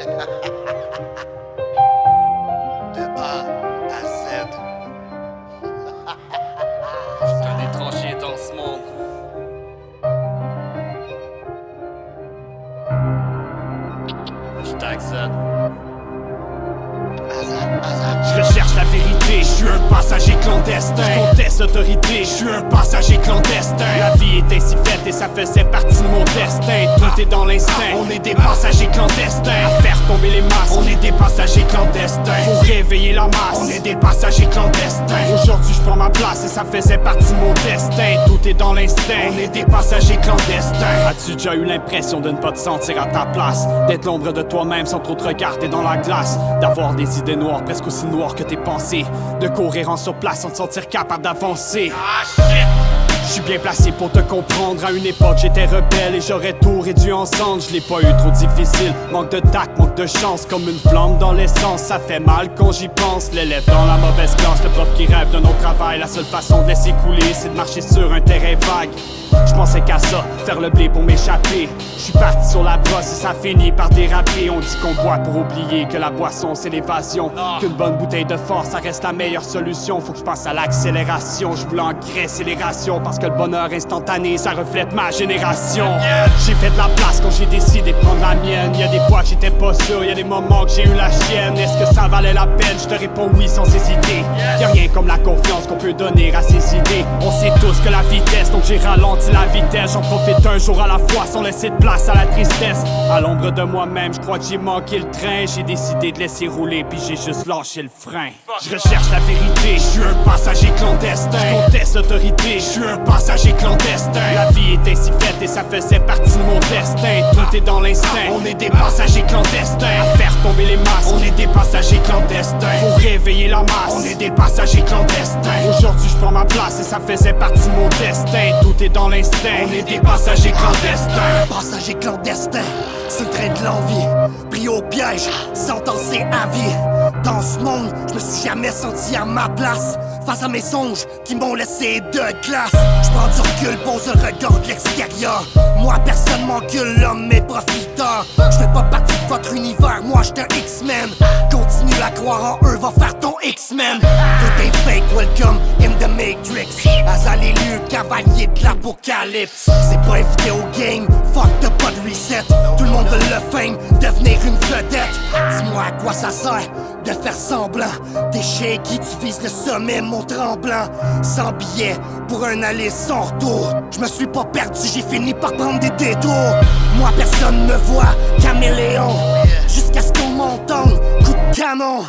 De A à Z. C'est un étranger dans ce monde. Hashtag Z. Je recherche la vérité, je suis un passager clandestin. Je conteste l'autorité, je suis un passager clandestin. La vie est ainsi faite et ça faisait partie de mon destin. Tout est dans l'instinct, on est des passagers clandestins. À faire tomber les masques, on est des passagers clandestins. Pour réveiller la masse, on est des passagers clandestins. Aujourd'hui je prends ma place et ça faisait partie de mon destin. Tout est dans l'instinct, on est des passagers clandestins. As-tu déjà eu l'impression de ne pas te sentir à ta place? D'être l'ombre de toi-même sans trop te regarder dans la glace? D'avoir des idées noires presque aussi noires que tes pensées? De courir en surplace sans te sentir capable d'avancer? Je suis bien placé pour te comprendre. À une époque j'étais rebelle et j'aurais tout réduit ensemble. Je l'ai pas eu trop difficile, manque de tact, manque de chance. Comme une flamme dans l'essence, ça fait mal quand j'y pense. L'élève dans la mauvaise classe, le prof qui rêve d'un autre travail. La seule façon de laisser couler, c'est de marcher sur un terrain vague. Je pensais qu'à ça, faire le blé pour m'échapper. Je suis parti sur la brosse et ça finit par déraper. On dit qu'on boit pour oublier que la boisson c'est l'évasion. Qu'une bonne bouteille de force, ça reste la meilleure solution. Faut que je passe à l'accélération. Je voulais engraisser les rations parce que le bonheur instantané, ça reflète ma génération. J'ai fait de la place quand j'ai décidé de prendre la mienne. Y'a des fois que j'étais pas sûr, y'a des moments que j'ai eu la chienne. Est-ce que ça valait la peine? Je te réponds oui sans hésiter. Y'a rien comme la confiance qu'on peut donner à ses idées. On sait tous que la vitesse, donc j'ai ralenti la vitesse. J'en profite un jour à la fois sans laisser de place à la tristesse. À l'ombre de moi-même, je crois que j'ai manqué le train. J'ai décidé de laisser rouler puis j'ai juste lâché le frein. Je recherche la vérité, je suis un passager clandestin. Je conteste l'autorité, je suis un passager clandestin. La vie est ainsi faite et ça faisait partie de mon destin. Tout est dans l'instinct, on est des passagers clandestins. À faire tomber les masques, on est des passagers clandestins. Pour réveiller la masse, on est des passagers clandestins. Aujourd'hui je prends ma place et ça faisait partie de mon destin. Tout est dans l'instinct, on est des passagers clandestins. Passager clandestin, c'est le train de l'envie. Pris au piège, sentencé à vie. Dans ce monde, je me suis jamais senti à ma place. Face à mes songes qui m'ont laissé de glace. Je prends du recul, pose un regard de l'extérieur. Moi personne m'encule, l'homme est profiteur. Je fais pas partie de votre univers, moi j'étais un X-Men. Continue à croire en eux, va faire ton X-Men. Tout est fake, welcome in the Matrix. Azal élu, cavalier de l'apocalypse. C'est pas invité au game, fuck t'as pas de reset. Tout le monde veut le fame, devenir une vedette. Dis-moi à quoi ça sert de faire semblant. T'es shaky, tu vises le sommet, mon tremblant. Sans billet, pour un aller sans retour. Je me suis pas perdu, j'ai fini par prendre des détours. Moi personne me voit, caméléon. Jusqu'à ce qu'on m'entende, coup de canon.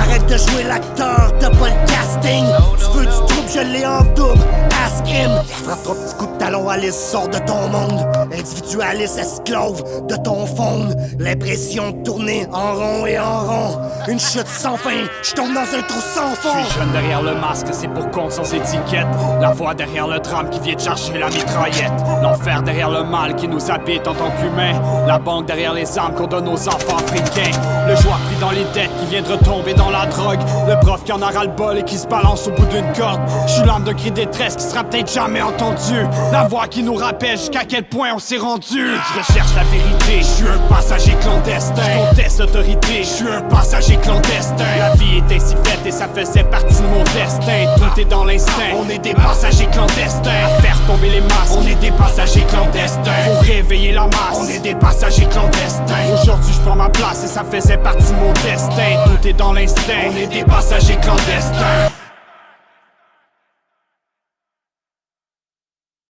Arrête de jouer l'acteur, t'as pas le casting. Tu veux du trouble, je l'ai en double, ask him. Frappe trop petit coup de talon, Alice, sors de ton monde. Individualiste, esclave de ton faune. L'impression de tourner en rond et en rond. Une chute sans fin, je tombe dans un trou sans fond. Je suis jeune derrière le masque, c'est pour con sans étiquette. La voix derrière le drame qui vient de chercher la mitraillette. L'enfer derrière le mal qui nous habite en tant qu'humains. La banque derrière les armes qu'on donne aux enfants africains. Le joueur pris dans les dettes qui vient de retomber dans la drogue. Le prof qui en a ras le bol et qui se balance au bout d'une corde. Je suis l'âme d'un cri de détresse qui sera peut-être jamais entendu. La voix qui nous rappelle jusqu'à quel point on s'est rendu. Je recherche la vérité, je suis un passager clandestin. Je conteste l'autorité, je suis un passager clandestin. La vie est ainsi faite et ça faisait partie de mon destin. Tout est dans l'instinct, on est des passagers clandestins. À faire tomber les masques, on est des passagers clandestins. Pour réveiller la masse, on est des passagers clandestins. Aujourd'hui je prends ma place et ça faisait partie de mon destin. Tout est dans l'instinct, on est des passagers clandestins.